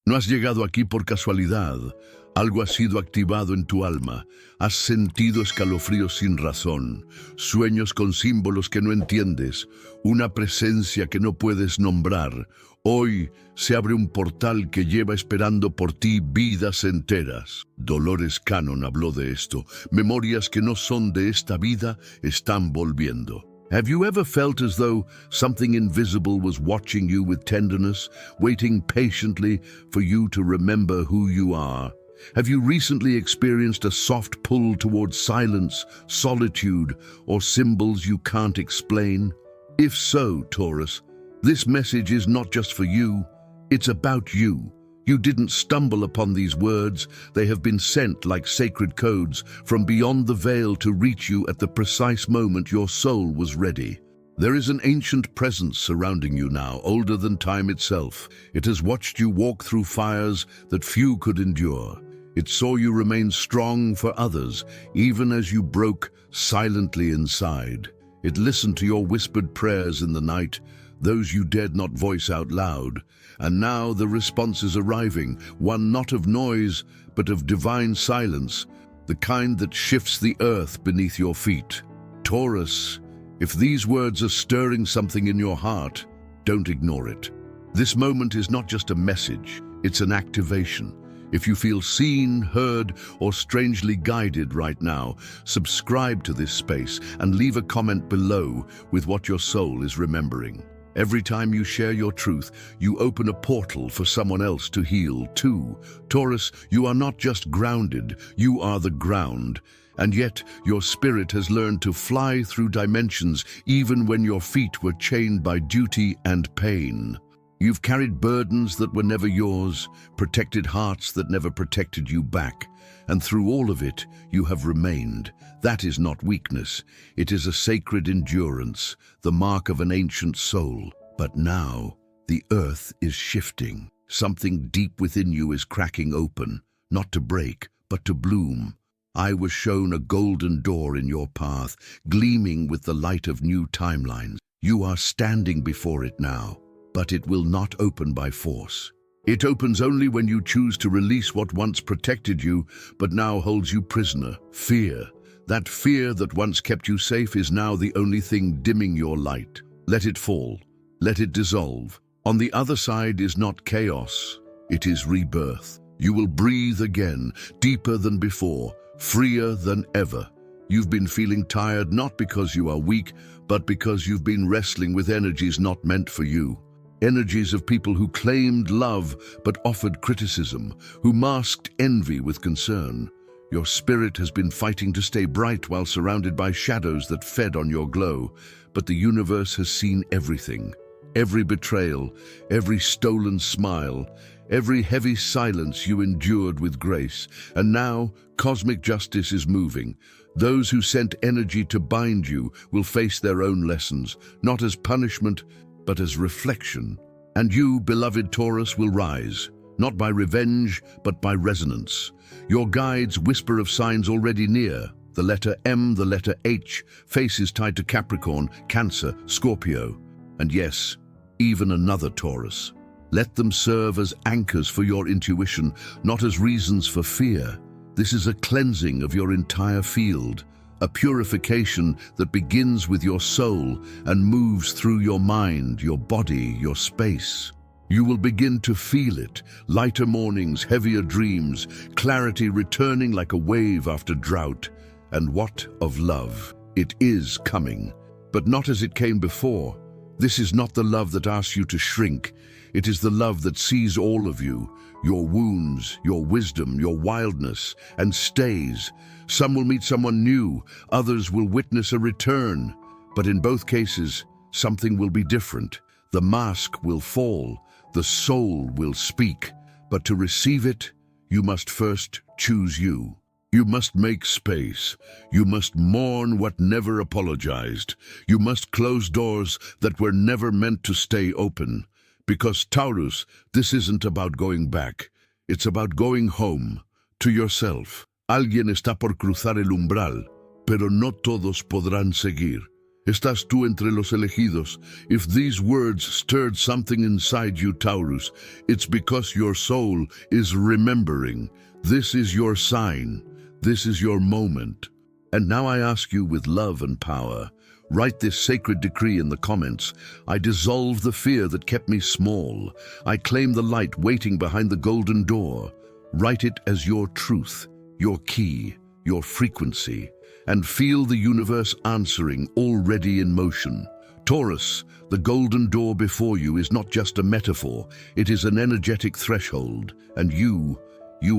No has llegado aquí por casualidad. Algo ha sido activado en tu alma. Has sentido escalofríos sin razón, sueños con símbolos que no entiendes, una presencia que no puedes nombrar. Hoy se abre un portal que lleva esperando por ti vidas enteras. Dolores Cannon habló de esto. Memorias que no son de esta vida están volviendo. Have you ever felt as though something invisible was watching you with tenderness, waiting patiently for you to remember who you are? Have you recently experienced a soft pull towards silence, solitude, or symbols you can't explain? If so, Taurus, this message is not just for you, it's about you. You didn't stumble upon these words. They have been sent like sacred codes from beyond the veil to reach you at the precise moment your soul was ready. There is an ancient presence surrounding you now, older than time itself. It has watched you walk through fires that few could endure. It saw you remain strong for others, even as you broke silently inside. It listened to your whispered prayers in the night, those you dared not voice out loud. And now the response is arriving, one not of noise, but of divine silence, the kind that shifts the earth beneath your feet. Taurus, if these words are stirring something in your heart, don't ignore it. This moment is not just a message, it's an activation. If you feel seen, heard, or strangely guided right now, subscribe to this space and leave a comment below with what your soul is remembering. Every time you share your truth, you open a portal for someone else to heal too. Taurus, you are not just grounded, you are the ground. And yet, your spirit has learned to fly through dimensions even when your feet were chained by duty and pain. You've carried burdens that were never yours, protected hearts that never protected you back. And through all of it, you have remained. That is not weakness. It is a sacred endurance, the mark of an ancient soul. But now, the earth is shifting. Something deep within you is cracking open, not to break, but to bloom. I was shown a golden door in your path, gleaming with the light of new timelines. You are standing before it now, but it will not open by force. It opens only when you choose to release what once protected you, but now holds you prisoner. Fear. That fear that once kept you safe is now the only thing dimming your light. Let it fall. Let it dissolve. On the other side is not chaos. It is rebirth. You will breathe again, deeper than before, freer than ever. You've been feeling tired not because you are weak, but because you've been wrestling with energies not meant for you. Energies of people who claimed love but offered criticism, who masked envy with concern. Your spirit has been fighting to stay bright while surrounded by shadows that fed on your glow, but the universe has seen everything. Every betrayal, every stolen smile, every heavy silence you endured with grace. And now, cosmic justice is moving. Those who sent energy to bind you will face their own lessons, not as punishment, but as reflection. And you, beloved Taurus, will rise, not by revenge, but by resonance. Your guides whisper of signs already near. The letter M, the letter H, faces tied to Capricorn, Cancer, Scorpio. And yes, even another Taurus. Let them serve as anchors for your intuition, not as reasons for fear. This is a cleansing of your entire field, a purification that begins with your soul and moves through your mind, your body, your space. You will begin to feel it, lighter mornings, heavier dreams, clarity returning like a wave after drought. And what of love? It is coming, but not as it came before. This is not the love that asks you to shrink. It is the love that sees all of you, your wounds, your wisdom, your wildness, and stays. Some will meet someone new, others will witness a return. But in both cases, something will be different. The mask will fall, the soul will speak. But to receive it, you must first choose you. You must make space. You must mourn what never apologized. You must close doors that were never meant to stay open. Because Taurus, this isn't about going back. It's about going home, to yourself. Alguien está por cruzar el umbral, pero no todos podrán seguir. Estás tú entre los elegidos. If these words stirred something inside you, Taurus, it's because your soul is remembering. This is your sign. This is your moment. And now I ask you with love and power, write this sacred decree in the comments. I dissolve the fear that kept me small. I claim the light waiting behind the golden door. Write it as your truth, your key, your frequency, and feel the universe answering, already in motion. Taurus, the golden door before you is not just a metaphor, it is an energetic threshold, and you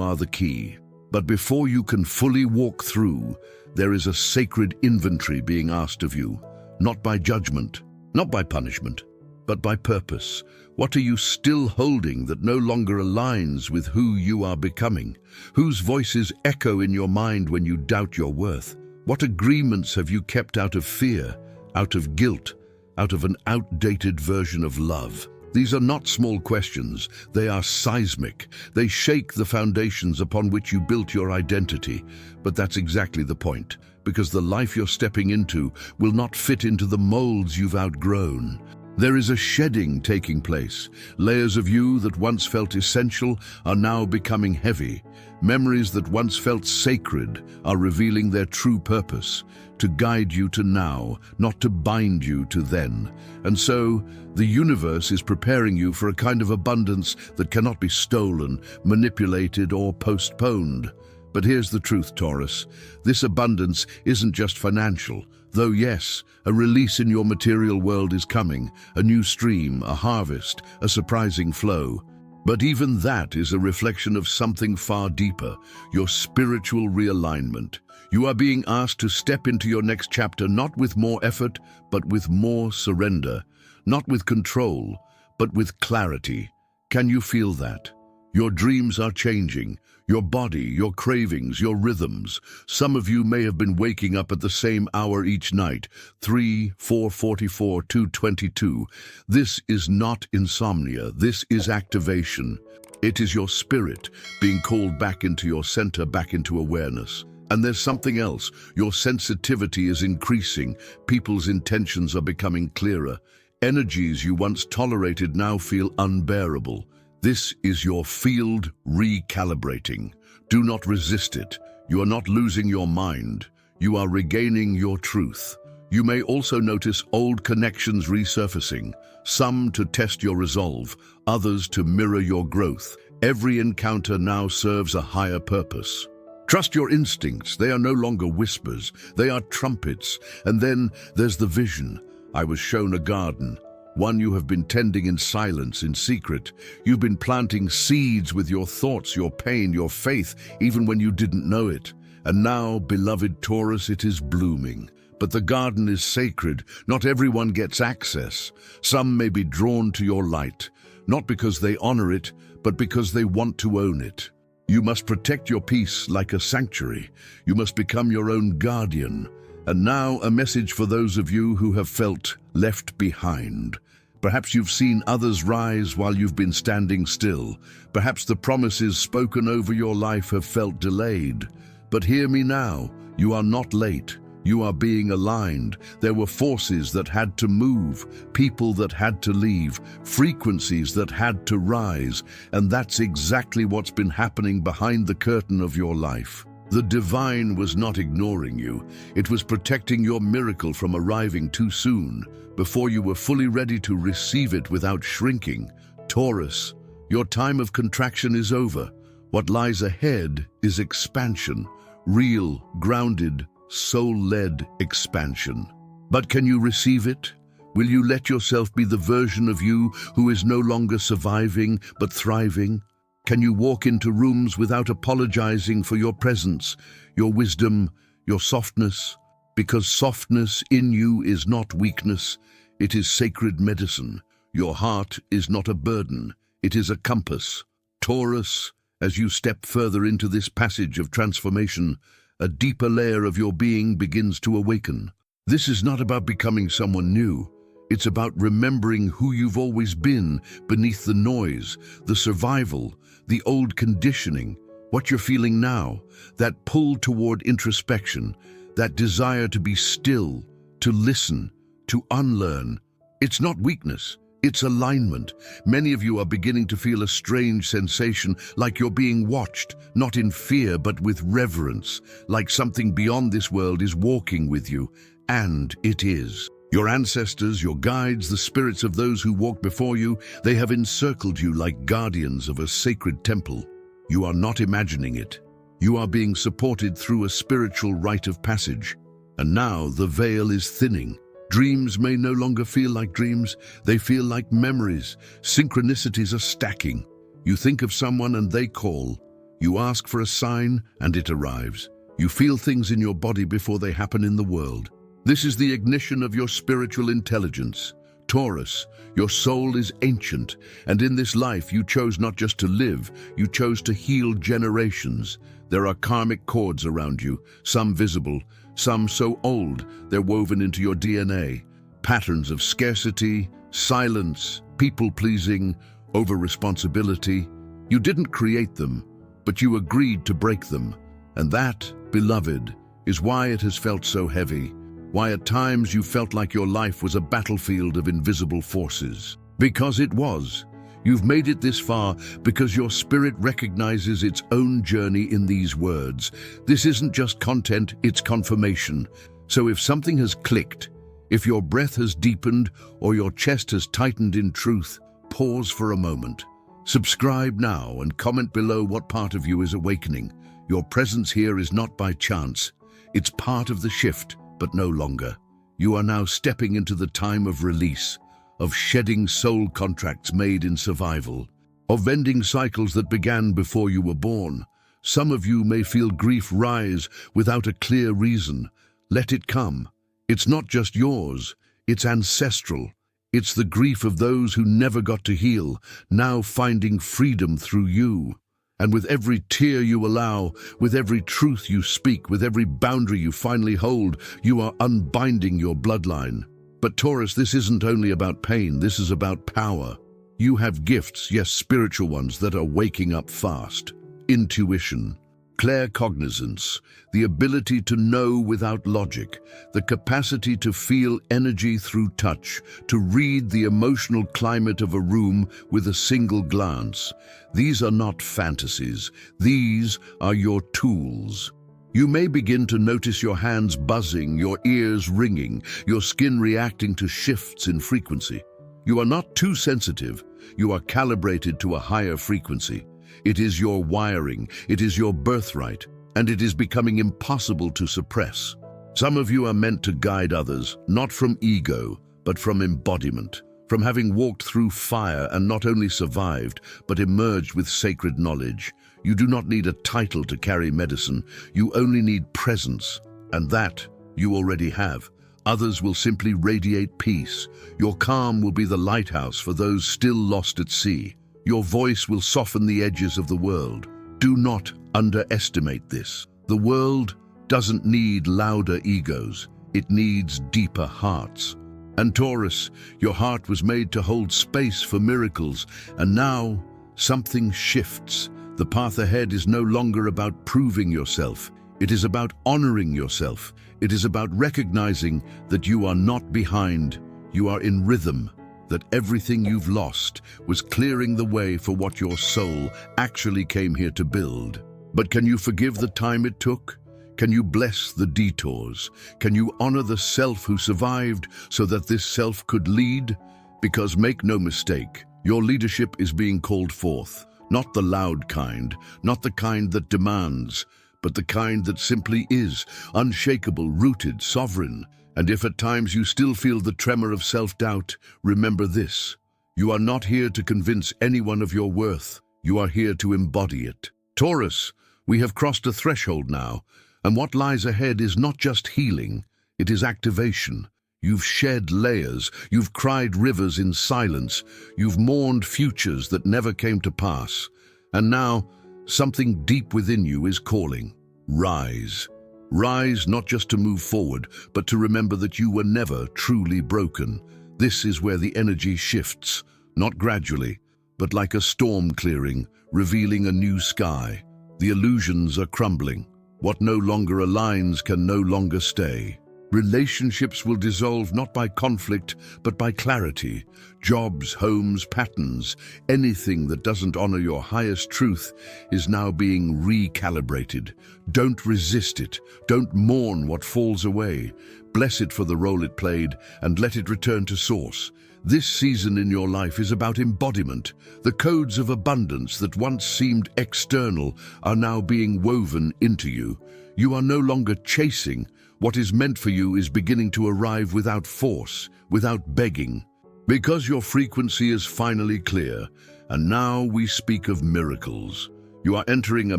are the key. But before you can fully walk through, there is a sacred inventory being asked of you, not by judgment, not by punishment, but by purpose. What are you still holding that no longer aligns with who you are becoming? Whose voices echo in your mind when you doubt your worth? What agreements have you kept out of fear, out of guilt, out of an outdated version of love? These are not small questions, they are seismic. They shake the foundations upon which you built your identity. But that's exactly the point, because the life you're stepping into will not fit into the molds you've outgrown. There is a shedding taking place. Layers of you that once felt essential are now becoming heavy. Memories that once felt sacred are revealing their true purpose, to guide you to now, not to bind you to then. And so, the universe is preparing you for a kind of abundance that cannot be stolen, manipulated, or postponed. But here's the truth, Taurus. This abundance isn't just financial. Though yes, a release in your material world is coming, a new stream, a harvest, a surprising flow. But even that is a reflection of something far deeper, your spiritual realignment. You are being asked to step into your next chapter not with more effort, but with more surrender. Not with control, but with clarity. Can you feel that? Your dreams are changing. Your body, your cravings, your rhythms. Some of you may have been waking up at the same hour each night, 3, 4:44, 2:22. This is not insomnia, this is activation. It is your spirit being called back into your center, back into awareness. And there's something else. Your sensitivity is increasing. People's intentions are becoming clearer. Energies you once tolerated now feel unbearable. This is your field recalibrating. Do not resist it. You are not losing your mind. You are regaining your truth. You may also notice old connections resurfacing, some to test your resolve, others to mirror your growth. Every encounter now serves a higher purpose. Trust your instincts. They are no longer whispers. They are trumpets. And then there's the vision. I was shown a garden. One you have been tending in silence, in secret. You've been planting seeds with your thoughts, your pain, your faith, even when you didn't know it. And now, beloved Taurus, it is blooming. But the garden is sacred. Not everyone gets access. Some may be drawn to your light, not because they honor it, but because they want to own it. You must protect your peace like a sanctuary. You must become your own guardian. And now a message for those of you who have felt left behind. Perhaps you've seen others rise while you've been standing still. Perhaps the promises spoken over your life have felt delayed. But hear me now, you are not late. You are being aligned. There were forces that had to move, people that had to leave, frequencies that had to rise, and that's exactly what's been happening behind the curtain of your life. The divine was not ignoring you. It was protecting your miracle from arriving too soon, before you were fully ready to receive it without shrinking. Taurus, your time of contraction is over. What lies ahead is expansion, real, grounded, soul-led expansion. But can you receive it? Will you let yourself be the version of you who is no longer surviving but thriving? Can you walk into rooms without apologizing for your presence, your wisdom, your softness? Because softness in you is not weakness, it is sacred medicine. Your heart is not a burden, it is a compass. Taurus, as you step further into this passage of transformation, a deeper layer of your being begins to awaken. This is not about becoming someone new. It's about remembering who you've always been beneath the noise, the survival, the old conditioning, what you're feeling now, that pull toward introspection, that desire to be still, to listen, to unlearn. It's not weakness, it's alignment. Many of you are beginning to feel a strange sensation, like you're being watched, not in fear but with reverence, like something beyond this world is walking with you, and it is. Your ancestors, your guides, the spirits of those who walked before you, they have encircled you like guardians of a sacred temple. You are not imagining it. You are being supported through a spiritual rite of passage. And now the veil is thinning. Dreams may no longer feel like dreams, they feel like memories. Synchronicities are stacking. You think of someone and they call. You ask for a sign and it arrives. You feel things in your body before they happen in the world. This is the ignition of your spiritual intelligence. Taurus, your soul is ancient, and in this life you chose not just to live, you chose to heal generations. There are karmic cords around you, some visible, some so old they're woven into your DNA. Patterns of scarcity, silence, people-pleasing, over-responsibility. You didn't create them, but you agreed to break them. And that, beloved, is why it has felt so heavy. Why at times you felt like your life was a battlefield of invisible forces. Because it was. You've made it this far because your spirit recognizes its own journey in these words. This isn't just content, it's confirmation. So if something has clicked, if your breath has deepened or your chest has tightened in truth, pause for a moment. Subscribe now and comment below what part of you is awakening. Your presence here is not by chance. It's part of the shift. But no longer. You are now stepping into the time of release, of shedding soul contracts made in survival, of ending cycles that began before you were born. Some of you may feel grief rise without a clear reason. Let it come. It's not just yours, it's ancestral. It's the grief of those who never got to heal, now finding freedom through you. And with every tear you allow, with every truth you speak, with every boundary you finally hold, you are unbinding your bloodline. But Taurus, this isn't only about pain, this is about power. You have gifts, yes, spiritual ones, that are waking up fast. Intuition, claircognizance, the ability to know without logic, the capacity to feel energy through touch, to read the emotional climate of a room with a single glance. These are not fantasies, these are your tools. You may begin to notice your hands buzzing, your ears ringing, your skin reacting to shifts in frequency. You are not too sensitive, you are calibrated to a higher frequency. It is your wiring, it is your birthright, and it is becoming impossible to suppress. Some of you are meant to guide others, not from ego, but from embodiment, from having walked through fire and not only survived, but emerged with sacred knowledge. You do not need a title to carry medicine, you only need presence, and that you already have. Others will simply radiate peace. Your calm will be the lighthouse for those still lost at sea. Your voice will soften the edges of the world. Do not underestimate this. The world doesn't need louder egos. It needs deeper hearts. And Taurus, your heart was made to hold space for miracles, and now something shifts. The path ahead is no longer about proving yourself. It is about honoring yourself. It is about recognizing that you are not behind. You are in rhythm. That everything you've lost was clearing the way for what your soul actually came here to build. But can you forgive the time it took? Can you bless the detours? Can you honor the self who survived so that this self could lead? Because make no mistake, your leadership is being called forth. Not the loud kind, not the kind that demands, but the kind that simply is, unshakable, rooted, sovereign. And if at times you still feel the tremor of self-doubt, remember this. You are not here to convince anyone of your worth. You are here to embody it. Taurus, we have crossed a threshold now, and what lies ahead is not just healing, it is activation. You've shed layers, you've cried rivers in silence, you've mourned futures that never came to pass. And now, something deep within you is calling. Rise. Rise not just to move forward, but to remember that you were never truly broken. This is where the energy shifts, not gradually, but like a storm clearing, revealing a new sky. The illusions are crumbling. What no longer aligns can no longer stay. Relationships will dissolve not by conflict, but by clarity. Jobs, homes, patterns, anything that doesn't honor your highest truth is now being recalibrated. Don't resist it. Don't mourn what falls away. Bless it for the role it played and let it return to source. This season in your life is about embodiment. The codes of abundance that once seemed external are now being woven into you. You are no longer chasing. What is meant for you is beginning to arrive without force, without begging. Because your frequency is finally clear, and now we speak of miracles. You are entering a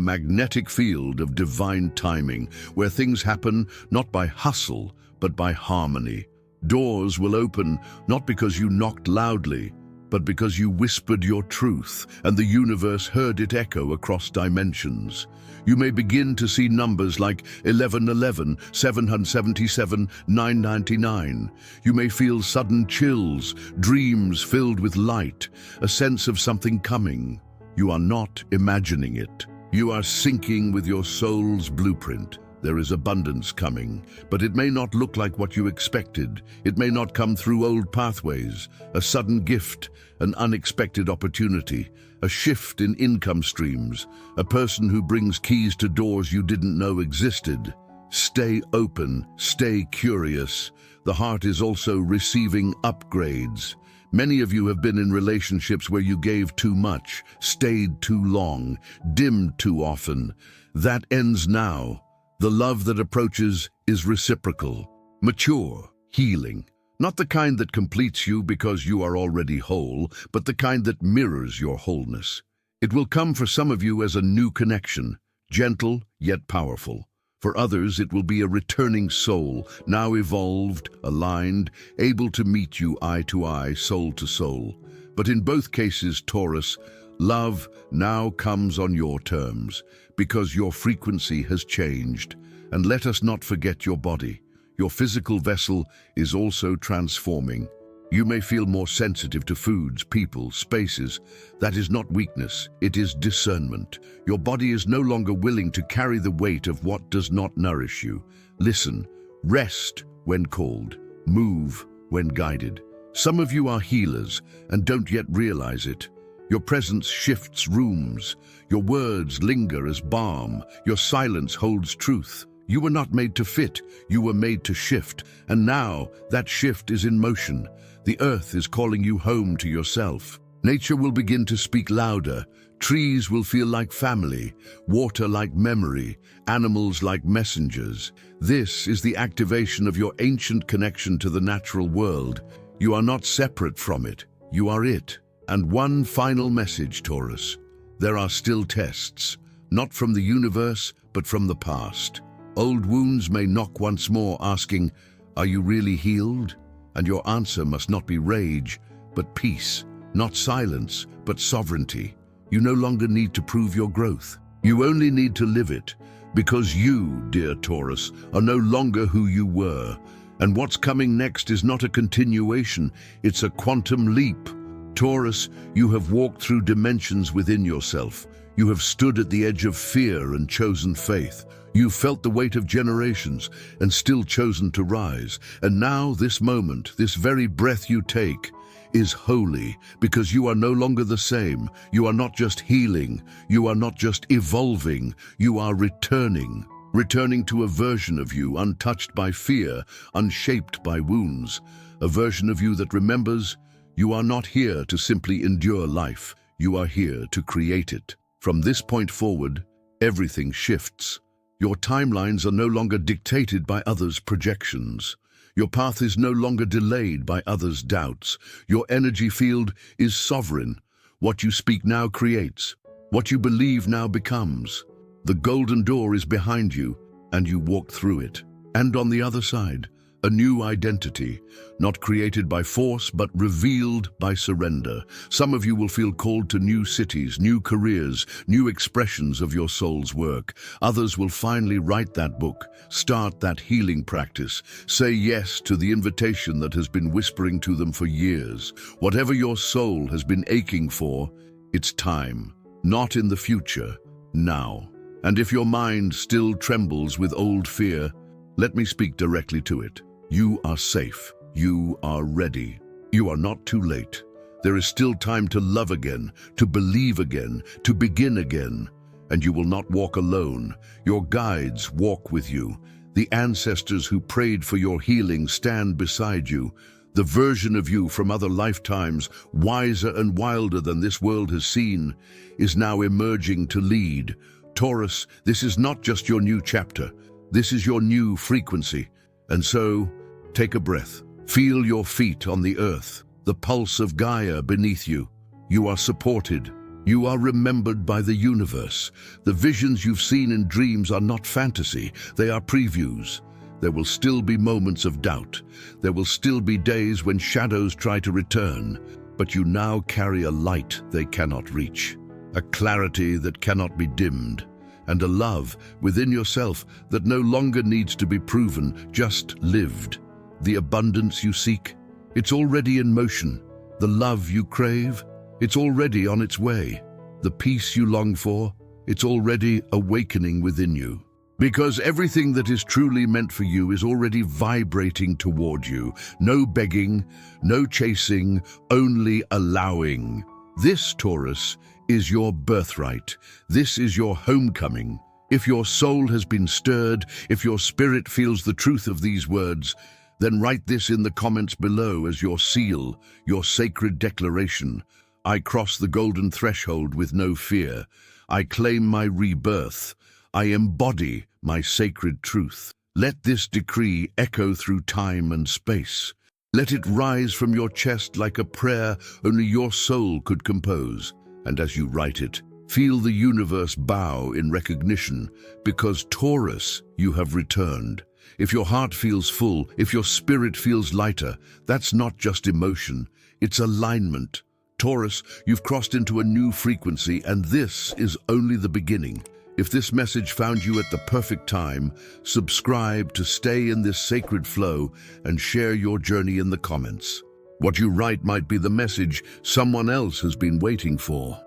magnetic field of divine timing, where things happen not by hustle, but by harmony. Doors will open not because you knocked loudly, but because you whispered your truth, and the universe heard it echo across dimensions. You may begin to see numbers like 1111, 777, 999. You may feel sudden chills, dreams filled with light, a sense of something coming. You are not imagining it. You are syncing with your soul's blueprint. There is abundance coming, but it may not look like what you expected. It may not come through old pathways. A sudden gift, an unexpected opportunity, a shift in income streams, a person who brings keys to doors you didn't know existed. Stay open, stay curious. The heart is also receiving upgrades. Many of you have been in relationships where you gave too much, stayed too long, dimmed too often. That ends now. The love that approaches is reciprocal, mature, healing. Not the kind that completes you because you are already whole, but the kind that mirrors your wholeness. It will come for some of you as a new connection, gentle yet powerful. For others, it will be a returning soul, now evolved, aligned, able to meet you eye to eye, soul to soul. But in both cases, Taurus, love now comes on your terms, because your frequency has changed. And let us not forget your body. Your physical vessel is also transforming. You may feel more sensitive to foods, people, spaces. That is not weakness, it is discernment. Your body is no longer willing to carry the weight of what does not nourish you. Listen, rest when called, move when guided. Some of you are healers and don't yet realize it. Your presence shifts rooms. Your words linger as balm. Your silence holds truth. You were not made to fit, you were made to shift. And now that shift is in motion. The earth is calling you home to yourself. Nature will begin to speak louder. Trees will feel like family, water like memory, animals like messengers. This is the activation of your ancient connection to the natural world. You are not separate from it. You are it. And one final message, Taurus. There are still tests, not from the universe, but from the past. Old wounds may knock once more, asking, "Are you really healed?" And your answer must not be rage, but peace, not silence, but sovereignty. You no longer need to prove your growth. You only need to live it, because you, dear Taurus, are no longer who you were. And what's coming next is not a continuation, it's a quantum leap. Taurus, you have walked through dimensions within yourself. You have stood at the edge of fear and chosen faith. You felt the weight of generations and still chosen to rise. And now this moment, this very breath you take, is holy because you are no longer the same. You are not just healing. You are not just evolving. You are returning. Returning to a version of you untouched by fear, unshaped by wounds. A version of you that remembers, you are not here to simply endure life. You are here to create it. From this point forward, everything shifts. Your timelines are no longer dictated by others' projections. Your path is no longer delayed by others' doubts. Your energy field is sovereign. What you speak now creates. What you believe now becomes. The golden door is behind you, and you walk through it. And on the other side, a new identity, not created by force, but revealed by surrender. Some of you will feel called to new cities, new careers, new expressions of your soul's work. Others will finally write that book, start that healing practice, say yes to the invitation that has been whispering to them for years. Whatever your soul has been aching for, it's time, not in the future, now. And if your mind still trembles with old fear, Let me speak directly to it. You are safe. You are ready. You are not too late. There is still time to love again, to believe again, to begin again. And you will not walk alone. Your guides walk with you. The ancestors who prayed for your healing stand beside you. The version of you from other lifetimes, wiser and wilder than this world has seen, is now emerging to lead. Taurus, this is not just your new chapter. This is your new frequency. And so, take a breath. Feel your feet on the earth, the pulse of Gaia beneath you. You are supported. You are remembered by the universe. The visions you've seen in dreams are not fantasy. They are previews. There will still be moments of doubt. There will still be days when shadows try to return. But you now carry a light they cannot reach, a clarity that cannot be dimmed, and a love within yourself that no longer needs to be proven, just lived. The abundance you seek, it's already in motion. The love you crave, it's already on its way. The peace you long for, it's already awakening within you. Because everything that is truly meant for you is already vibrating toward you. No begging, no chasing, only allowing. This, Taurus, is your birthright. This is your homecoming. If your soul has been stirred, if your spirit feels the truth of these words, then write this in the comments below as your seal, your sacred declaration. I cross the golden threshold with no fear. I claim my rebirth. I embody my sacred truth. Let this decree echo through time and space. Let it rise from your chest like a prayer only your soul could compose. And as you write it, feel the universe bow in recognition, because Taurus, you have returned. If your heart feels full, if your spirit feels lighter, that's not just emotion, it's alignment. Taurus, you've crossed into a new frequency, and this is only the beginning. If this message found you at the perfect time, subscribe to stay in this sacred flow and share your journey in the comments. What you write might be the message someone else has been waiting for.